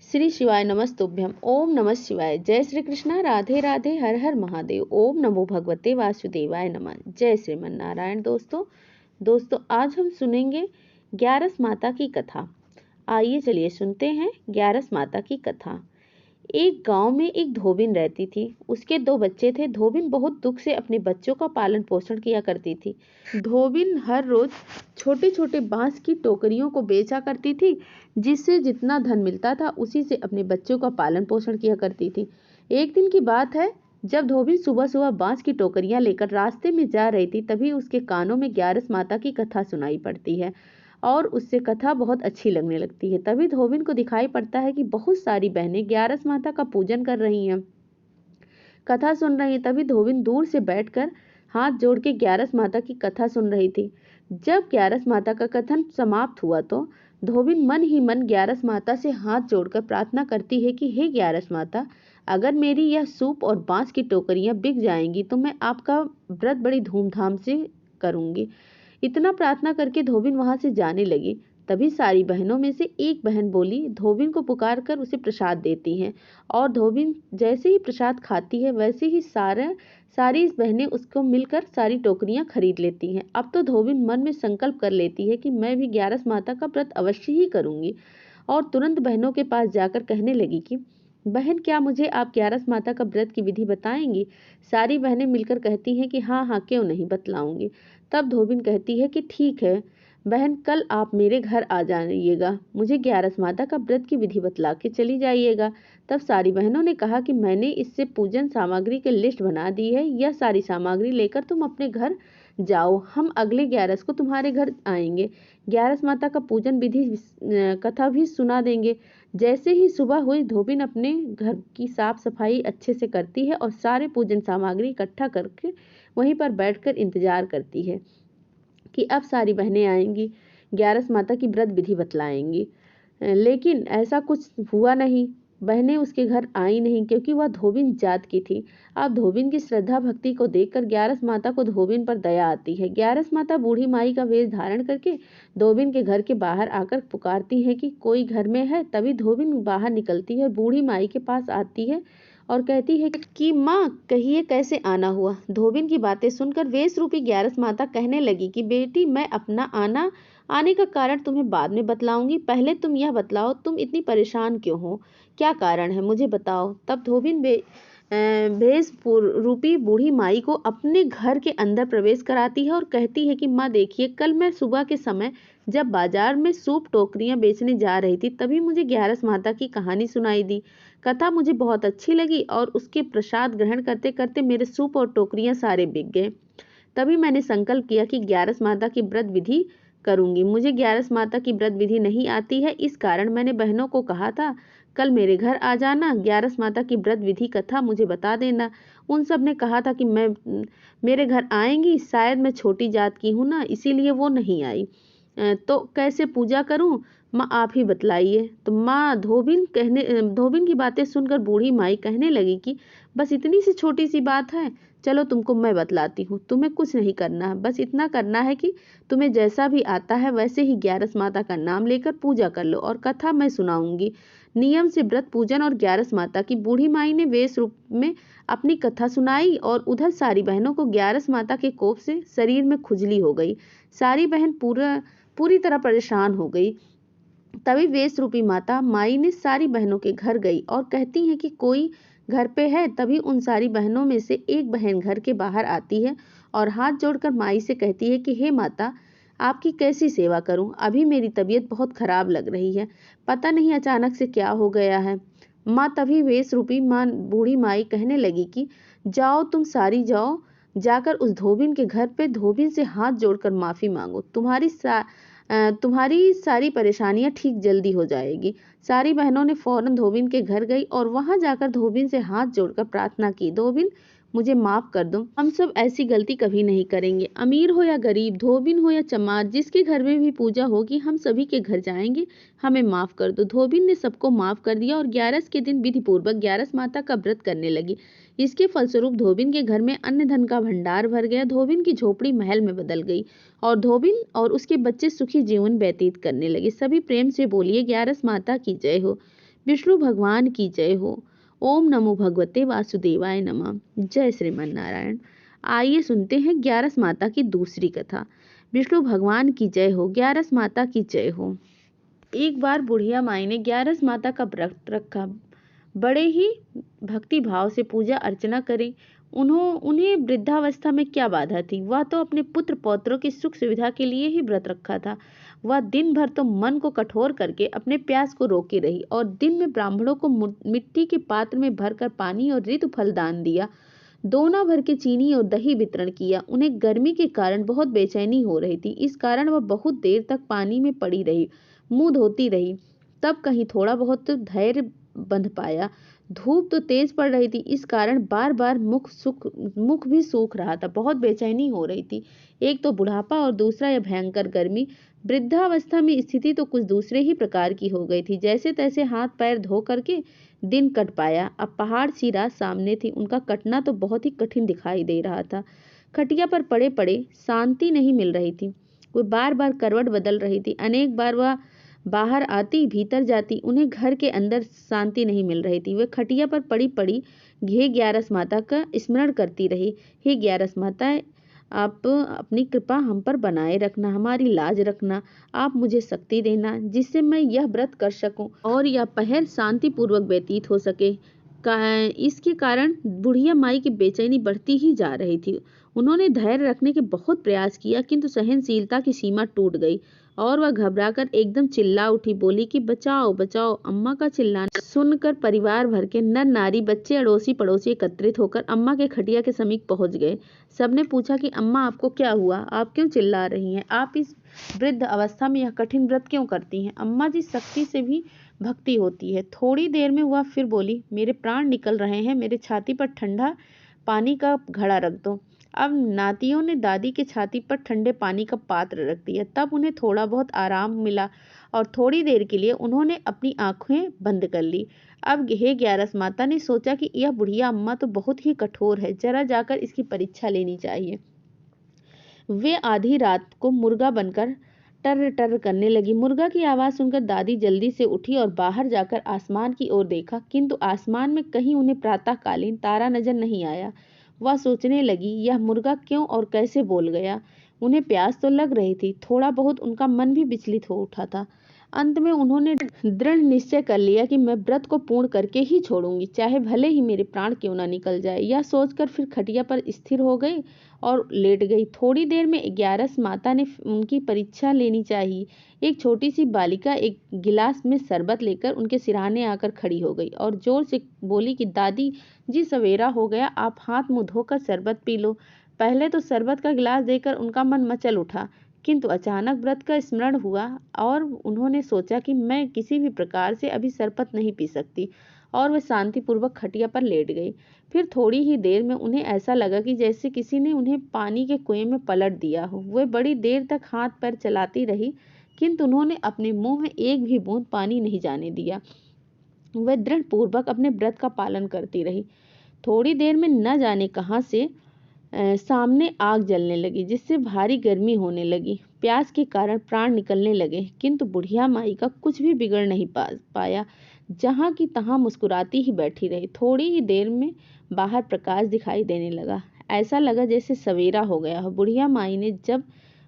श्री शिवाय नमस्तुभ्यम। ओम नमः शिवाय। जय श्री कृष्णा। राधे राधे। हर हर महादेव। ओम नमो भगवते वासुदेवाय नमः। जय श्रीमन नारायण। दोस्तों आज हम सुनेंगे ग्यारस माता की कथा। आइए चलिए सुनते हैं ग्यारस माता की कथा। एक गांव में एक धोबिन रहती थी। उसके 2 बच्चे थे। धोबिन बहुत दुख से अपने बच्चों का पालन पोषण किया करती थी। धोबिन हर रोज छोटे छोटे बांस की टोकरियों को बेचा करती थी, जिससे जितना धन मिलता था उसी से अपने बच्चों का पालन पोषण किया करती थी। एक दिन की बात है, जब धोबिन सुबह सुबह बांस की टोकरियां लेकर रास्ते में जा रही थी, तभी उसके कानों में ग्यारस माता की कथा सुनाई पड़ती है और उससे कथा बहुत अच्छी लगने लगती है। तभी धोबिन को दिखाई पड़ता है कि बहुत सारी बहनें ग्यारस माता का पूजन कर रही हैं, कथा सुन रही हैं। तभी धोबिन दूर से बैठकर हाथ जोड़ के ग्यारस माता की कथा सुन रही थी। जब ग्यारस माता का कथन समाप्त हुआ तो धोबिन मन ही मन ग्यारस माता से हाथ जोड़कर प्रार्थना करती है कि हे ग्यारस माता, अगर मेरी यह सूप और बांस की टोकरियां बिक जाएंगी तो मैं आपका व्रत बड़ी धूमधाम से करूंगी। इतना प्रार्थना करके धोबिन वहां से जाने लगी। तभी सारी बहनों में से एक बहन बोली, धोबिन को पुकार कर उसे प्रसाद देती हैं और धोबिन जैसे ही प्रसाद खाती है वैसे ही सारी बहनें उसको मिलकर सारी टोकरियां खरीद लेती हैं। अब तो धोबिन मन में संकल्प कर लेती है कि मैं भी ग्यारस माता का व्रत अवश्य ही करूंगी और तुरंत बहनों के पास जाकर कहने लगी कि बहन, क्या मुझे आप ग्यारस माता का व्रत की विधि बताएंगी? सारी बहनें मिलकर कहती हैं कि हाँ हाँ, क्यों नहीं, बतलाऊंगी। तब धोबिन कहती है कि ठीक है बहन, कल आप मेरे घर आ जाइएगा, मुझे ग्यारस माता का व्रत की विधि बतला के चली जाइएगा। तब सारी बहनों ने कहा कि मैंने इससे पूजन सामग्री की लिस्ट बना दी है, यह सारी सामग्री लेकर तुम अपने घर जाओ, हम अगले ग्यारस को तुम्हारे घर आएंगे, ग्यारस माता का पूजन विधि कथा भी सुना देंगे। जैसे ही सुबह हुई, धोबिन अपने घर की साफ सफाई अच्छे से करती है और सारे पूजन सामग्री इकट्ठा करके वहीं पर बैठकर इंतजार करती है कि अब सारी बहनें आएंगी, ग्यारस माता की व्रत विधि बतलाएंगी। लेकिन ऐसा कुछ हुआ नहीं। बहनें उसके घर आई नहीं, क्योंकि वह धोबिन जात की थी। अब धोबिन की श्रद्धा भक्ति को देखकर ग्यारस माता को धोबिन पर दया आती है। ग्यारस माता बूढ़ी माई का वेश धारण करके धोबिन के घर के बाहर आकर पुकारती है कि कोई घर में है। तभी धोबिन बाहर निकलती है, बूढ़ी माई के पास आती है और कहती है कि माँ, कहिए कैसे आना हुआ? धोबिन की बातें सुनकर वेश रूपी ग्यारस माता कहने लगी कि बेटी, मैं अपना आने का कारण तुम्हें बाद में बतलाऊंगी, पहले तुम यह बतलाओ, तुम इतनी परेशान क्यों हो? क्या कारण है, मुझे बताओ। तब धोबिन भेष रूपी बूढ़ी माई को अपने घर के अंदर प्रवेश कराती है और कहती है कि माँ देखिए, कल मैं सुबह के समय जब बाजार में सूप टोकरियां बेचने जा रही थी, तभी मुझे ग्यारस माता की कहानी सुनाई दी। कथा मुझे बहुत अच्छी लगी और उसके प्रसाद ग्रहण करते करते मेरे सूप और टोकरियां सारे बिक गए। तभी मैंने संकल्प किया कि ग्यारस माता की व्रत विधि करूंगी। मुझे ग्यारस माता की व्रत विधि नहीं आती है, इस कारण मैंने बहनों को कहा था कल मेरे घर आ जाना, ग्यारस माता की व्रत विधि कथा मुझे बता देना। उन सब ने कहा था कि मेरे घर आएंगी, शायद मैं छोटी जात की हूँ ना, इसीलिए वो नहीं आई। तो कैसे पूजा करूं माँ, आप ही बतलाइए। तो माँ धोबिन की बातें सुनकर बूढ़ी माई कहने लगी कि बस इतनी सी छोटी सी बात है, चलो तुमको मैं बतलाती हूँ। तुम्हें कुछ नहीं करना है, बस इतना करना है कि तुम्हें जैसा भी आता है वैसे ही ग्यारस माता का नाम लेकर पूजा कर लो और कथा मैं सुनाऊंगी। नियम से व्रत पूजन और ग्यारस माता की बूढ़ी माई ने वेश रूप में अपनी कथा सुनाई और उधर सारी बहनों को ग्यारस माता के कोप से शरीर में खुजली हो गई। सारी बहन पूरी तरह परेशान हो गई। तभी वेश रूपी माता माई ने सारी बहनों के घर गई और कहती है कि कोई घर पे है। तभी उन सारी बहनों में से एक बहन घर के बाहर आती है और हाथ जोड़कर माई से कहती है कि हे माता, आपकी कैसी सेवा करूं? अभी मेरी तबीयत बहुत खराब लग रही है, पता नहीं अचानक से क्या हो गया है। माँ तभी वेश रूपी माँ बूढ़ी माई कहने लगी कि जाओ, तुम सारी जाओ, जाकर उस धोबिन के घर पे धोबिन से हाथ जोड़कर माफी मांगो, तुम्हारी सारी परेशानियां ठीक जल्दी हो जाएगी। सारी बहनों ने फौरन धोबिन के घर गई और वहां जाकर धोबिन से हाथ जोड़कर प्रार्थना की, धोबिन मुझे माफ कर दो, हम सब ऐसी गलती कभी नहीं करेंगे। अमीर हो या गरीब, धोबिन हो या चमार, जिसके घर में भी पूजा होगी हम सभी के घर जाएंगे, हमें माफ कर दो। धोबिन ने सबको माफ कर दिया और ग्यारस के दिन विधि पूर्वक ग्यारस माता का व्रत करने लगी। इसके फलस्वरूप धोबिन के घर में अन्न धन का भंडार भर गया। धोबिन की झोपड़ी महल में बदल गई और धोबिन और उसके बच्चे सुखी जीवन व्यतीत करने लगे। सभी प्रेम से बोलिए, ग्यारस माता की जय हो। विष्णु भगवान की जय हो। ओम नमो भगवते वासुदेवाय नमः। जय श्रीमन नारायण। आइए सुनते हैं ग्यारस माता की दूसरी कथा। विष्णु भगवान की जय हो, ग्यारस माता की जय हो। एक बार बुढ़िया माई ने ग्यारस माता का व्रत रखा। बड़े ही भक्ति भाव से पूजा अर्चना करें। उन्हें वृद्धावस्था में क्या बाधा थी। वह तो अपने पुत्र पौत्रों की सुख सुविधा के लिए ही व्रत रखा था। वह दिन भर तो मन को कठोर करके अपने प्यास को रोके रही और दिन में ब्राह्मणों को मिट्टी के पात्र में भरकर पानी और ऋतु फल दान दिया। दोना भर के चीनी और दही वितरण किया। उन्हें गर्मी के कारण बहुत बेचैनी हो रही थी, इस कारण वह बहुत देर तक पानी में पड़ी रही, मुंह धोती रही। तब कहीं थोड़ा बहुत धैर्य बंध पाया। धूप तो तेज पड़ रही थी, इस कारण बार बार मुख भी सूख रहा था। बहुत बेचैनी हो रही थी। एक तो बुढ़ापा और दूसरा यह भयंकर गर्मी। वृद्धावस्था में स्थिति तो कुछ दूसरे ही प्रकार की हो गई थी। जैसे तैसे हाथ पैर धो करके दिन कट पाया। अब पहाड़ सी रात सामने थी। उनका कटना तो बहुत ही कठिन दिखाई दे रहा था। खटिया पर पड़े पड़े शांति नहीं मिल रही थी। वो बार बार करवट बदल रही थी। अनेक बार वह बाहर आती, भीतर जाती, उन्हें घर के अंदर शांति नहीं मिल रही थी। वे खटिया पर पड़ी पड़ी हे ग्यारस माता का स्मरण करती रही। हे ग्यारस माता, आप अपनी कृपा हम पर बनाए रखना, हमारी लाज रखना। आप मुझे शक्ति देना जिससे मैं यह व्रत कर सकूं और यह पहर शांति पूर्वक व्यतीत हो सके। इसके कारण बुढ़िया माई की बेचैनी बढ़ती ही जा रही थी। उन्होंने धैर्य रखने के बहुत प्रयास किया, किंतु सहनशीलता की सीमा टूट गई और वह घबराकर एकदम चिल्ला उठी। बोली कि बचाओ बचाओ। अम्मा का चिल्लाना सुनकर परिवार भर के नर नारी, बच्चे, अड़ोसी पड़ोसी एकत्रित होकर अम्मा के खटिया के समीप पहुंच गए। सबने पूछा कि अम्मा, आपको क्या हुआ? आप क्यों चिल्ला रही हैं? आप इस वृद्ध अवस्था में यह कठिन व्रत क्यों करती हैं? अम्मा जी, शक्ति से भी भक्ति होती है। थोड़ी देर में वह फिर बोली, मेरे प्राण निकल रहे हैं, मेरे छाती पर ठंडा पानी का घड़ा रख दो। अब नातियों ने दादी के छाती पर ठंडे पानी का पात्र रख दिया। तब उन्हें थोड़ा बहुत आराम मिला और थोड़ी देर के लिए उन्होंने अपनी आंखें बंद कर ली। अब हे ग्यारस माता ने सोचा कि यह बुढ़िया अम्मा तो बहुत ही कठोर है, जरा जाकर इसकी परीक्षा लेनी चाहिए। वे आधी रात को मुर्गा बनकर टर टर करने लगी। मुर्गा की आवाज सुनकर दादी जल्दी से उठी और बाहर जाकर आसमान की ओर देखा, किंतु आसमान में कहीं उन्हें प्रातःकालीन तारा नजर नहीं आया। वह सोचने लगी, यह मुर्गा क्यों और कैसे बोल गया? उन्हें प्यास तो लग रही थी, थोड़ा बहुत उनका मन भी विचलित हो उठा था। अंत में उन्होंने दृढ़ निश्चय कर लिया कि मैं व्रत को पूर्ण करके ही छोड़ूंगी, चाहे भले ही मेरे प्राण क्यों ना निकल जाए। यह सोचकर फिर खटिया पर स्थिर हो गई और लेट गई। थोड़ी देर में ग्यारस माता ने उनकी परीक्षा लेनी चाहिए। एक छोटी सी बालिका एक गिलास में शरबत लेकर उनके सिरहाने आकर खड़ी हो गई और जोर से बोली कि दादी जी, सवेरा हो गया, आप हाथ मुंह धोकर शरबत पी लो। पहले तो शरबत का गिलास देकर उनका मन मचल उठा, किंतु अचानक व्रत का स्मरण हुआ और उन्होंने सोचा कि मैं किसी भी प्रकार से अभी शरबत नहीं पी सकती, और वह शांतिपूर्वक खटिया पर लेट गई। फिर थोड़ी ही देर में उन्हें ऐसा लगा कि जैसे किसी ने उन्हें पानी के कुएं में पलट दिया हो। वे बड़ी देर तक हाथ पैर चलाती रही, किंतु उन्होंने अपने मुंह में एक भी बूंद पानी नहीं जाने दिया। वह दृढ़ पूर्वक अपने व्रत का पालन करती रही। थोड़ी देर में न जाने कहां से सामने आग जलने लगी, जिससे भारी गर्मी होने लगी। प्यास के कारण प्राण निकलने लगे, किंतु बुढ़िया माई का कुछ भी बिगड़ नहीं पाया। जहां की तहां मुस्कुराती ही बैठी रही। थोड़ी ही देर में बाहर प्रकाश दिखाई देने लगा। ऐसा लगा जैसे सवेरा हो गया हो। बुढ़िया माई ने जब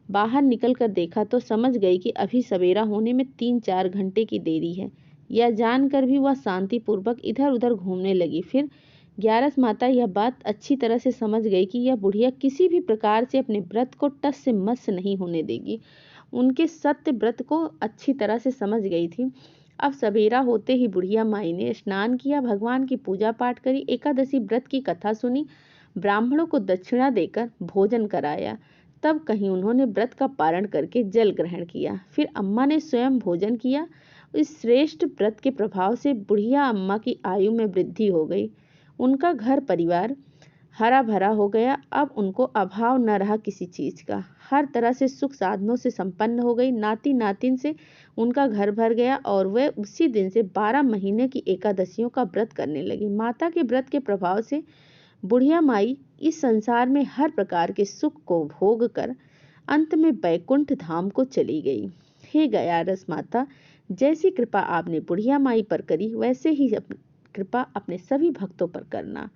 बाहर निकल कर देखा तो समझ गई कि अभी सवेरा होने में 3-4 घंटे की देरी है। यह जानकर भी वह शांतिपूर्वक इधर उधर घूमने लगी। फिर ग्यारस माता यह बात अच्छी तरह से समझ गई कि यह बुढ़िया किसी भी प्रकार से अपने व्रत को टस से मस नहीं होने देगी। उनके सत्य व्रत को अच्छी तरह से समझ गई थी। अब सवेरा होते ही बुढ़िया माई ने स्नान किया, भगवान की पूजा पाठ करी, एकादशी व्रत की कथा सुनी, ब्राह्मणों को दक्षिणा देकर भोजन कराया। तब कहीं उन्होंने व्रत का पारण करके जल ग्रहण किया। फिर अम्मा ने स्वयं भोजन किया। इस श्रेष्ठ व्रत के प्रभाव से बुढ़िया अम्मा की आयु में वृद्धि हो गई। उनका घर परिवार हरा भरा हो गया। अब उनको अभाव न रहा किसी चीज का। हर तरह से सुख साधनों से संपन्न हो गई। नाती नातिन से उनका घर भर गया और वे उसी दिन से 12 महीने की एकादशियों का व्रत करने लगी। माता के व्रत के प्रभाव से बुढ़िया माई इस संसार में हर प्रकार के सुख को भोग कर अंत में बैकुंठ धाम को चली गई। हे ग्यारस माता, जैसी कृपा आपने बुढ़िया माई पर करी वैसे ही कृपा अपने सभी भक्तों पर करना।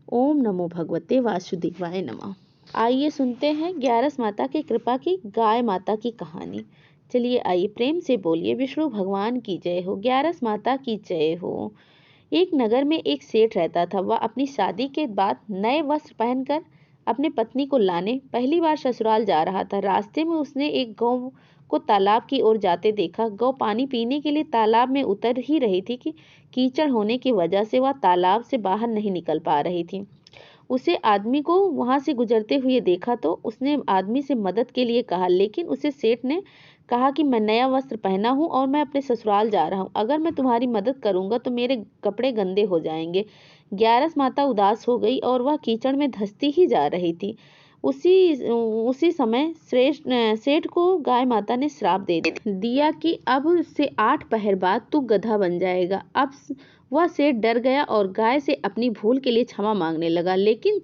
ओम नमो भगवते वासुदेवाय नमः। आइए सुनते हैं ग्यारस माता की कृपा की गाय माता की कहानी। चलिए आइए प्रेम से बोलिए विष्णु भगवान की जय हो, ग्यारस माता की जय हो। एक नगर में एक सेठ रहता था। वह अपनी शादी के बाद नए वस्त्र पहनकर अपने पत्नी को लाने पहली बार ससुराल जा रहा था। रास्ते में उसने एक गौ को तालाब की ओर जाते देखा। गौ पानी पीने के लिए तालाब में उतर ही रही थी कि कीचड़ होने की वजह से वह तालाब से बाहर नहीं निकल पा रही थी। उसे आदमी को वहां से गुजरते हुए देखा तो उसने आदमी से मदद के लिए कहा, लेकिन उसे सेठ ने कहा कि मैं नया वस्त्र पहना हूं और मैं अपने ससुराल जा रहा हूं। अगर मैं तुम्हारी मदद करूंगा तो मेरे कपड़े गंदे हो जाएंगे। ग्यारस माता उदास हो गई और वह कीचड़ में धंसती ही जा रही थी। उसी उसी समय श्रेष्ठ सेठ को गाय माता ने श्राप दे दिया कि अब से 8 पहर बाद तू गधा बन जाएगा। अब वह सेठ डर गया और गाय से अपनी भूल के लिए क्षमा मांगने लगा, लेकिन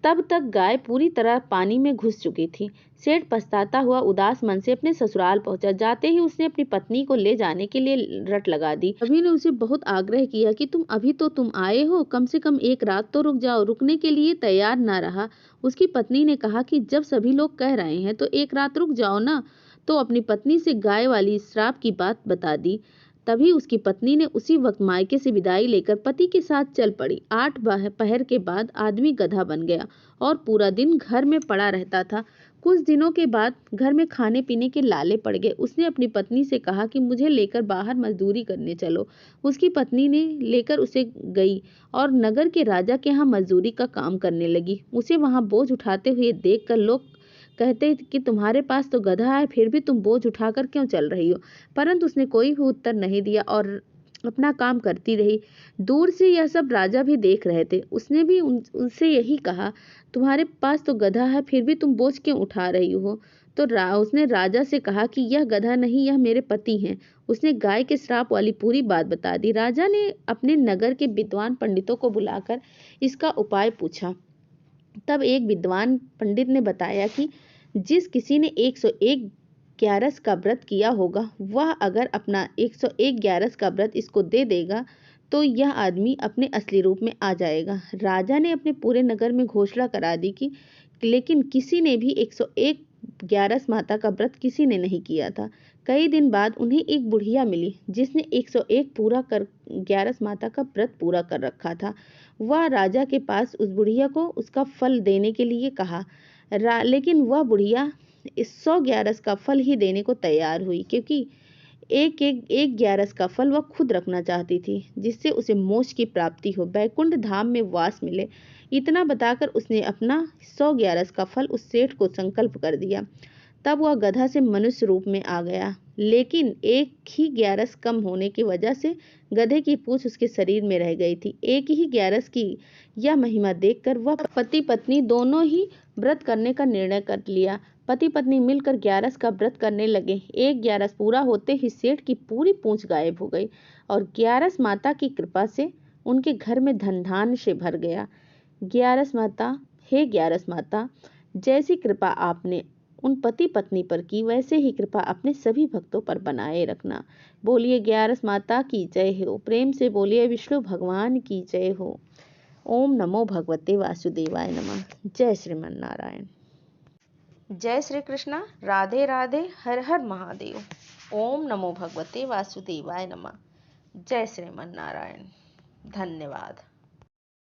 तब तक गाय पूरी तरह पानी में घुस चुकी थी। सेठ पछताता हुआ उदास मन से अपने ससुराल पहुंचा। जाते ही उसने अपनी पत्नी को ले जाने के लिए रट लगा दी। सभी ने उसे बहुत आग्रह किया कि तुम आए हो, कम से कम एक रात तो रुक जाओ। रुकने के लिए तैयार ना रहा। उसकी पत्नी ने कहा कि जब सभी लोग कह रहे हैं तो एक रात रुक जाओ ना। तो अपनी पत्नी से गाय वाली श्राप की बात बता दी। तभी उसकी पत्नी ने उसी वक्त मायके से विदाई लेकर पति के साथ चल पड़ी। 8 पहर के बाद आदमी गधा बन गया और पूरा दिन घर में पड़ा रहता था। कुछ दिनों के बाद घर में खाने पीने के लाले पड़ गए। उसने अपनी पत्नी से कहा कि मुझे लेकर बाहर मजदूरी करने चलो। उसकी पत्नी ने लेकर उसे गई और नगर के राजा के यहाँ मजदूरी का काम करने लगी। उसे वहां बोझ उठाते हुए देखकर लोग कहते कि तुम्हारे पास तो गधा है, फिर भी तुम बोझ उठाकर क्यों चल रही हो। परंतु उसने कोई भी उत्तर नहीं दिया और अपना काम करती रही। दूर से यह सब राजा भी देख रहे थे। उसने भी उनसे यही कहा, तुम्हारे पास तो गधा है, फिर भी तुम बोझ क्यों उठा रही हो। तो उसने राजा से कहा कि यह गधा नहीं, यह मेरे पति हैं। उसने गाय के श्राप वाली पूरी बात बता दी। राजा ने अपने नगर के विद्वान पंडितों को बुलाकर इसका उपाय पूछा। तब एक विद्वान पंडित ने बताया कि जिस किसी ने 101 ग्यारस का व्रत किया होगा, वह अगर अपना 101 ग्यारस का व्रत इसको दे देगा तो यह आदमी अपने असली रूप में आ जाएगा। राजा ने अपने पूरे नगर में घोषणा करा दी कि लेकिन किसी ने भी 101 ग्यारस माता का व्रत किसी ने नहीं किया था। कई दिन बाद उन्हें एक बुढ़िया मिली जिसने 101 पूरा कर ग्यारस माता का व्रत पूरा कर रखा था। वह राजा के पास उस बुढ़िया को उसका फल देने के लिए कहा, लेकिन वह बुढ़िया इस 100 ग्यारस का फल ही देने को तैयार हुई, क्योंकि एक ग्यारस का फल वह खुद रखना चाहती थी, जिससे उसे मोक्ष की प्राप्ति हो, बैकुंठ धाम में वास मिले। इतना बताकर उसने अपना 100 ग्यारस का फल उस सेठ को संकल्प कर दिया। तब वह गधा से मनुष्य रूप में आ गया, लेकिन एक ही ग्यारस कम होने की वजह से गधे की पूंछ उसके शरीर में रह गई थी। एक ही ग्यारस की यह महिमा देखकर वह पति पत्नी दोनों ही व्रत करने का निर्णय कर लिया। पति पत्नी मिलकर ग्यारस का व्रत करने लगे। एक ग्यारस पूरा होते ही सेठ की पूरी पूंछ गायब हो गई और ग्यारस माता की कृपा से उनके घर में धन धान्य से भर गया। ग्यारस माता, हे ग्यारस माता, जैसी कृपा आपने उन पति पत्नी पर की वैसे ही कृपा अपने सभी भक्तों पर बनाए रखना। बोलिए ग्यारस माता की जय हो। प्रेम से बोलिए विष्णु भगवान की जय हो। ओम नमो भगवते वासुदेवाय नमः। जय श्रीमन नारायण। जय श्री कृष्णा। राधे राधे। हर हर महादेव। ओम नमो भगवते वासुदेवाय नमः। जय श्रीमन नारायण। धन्यवाद।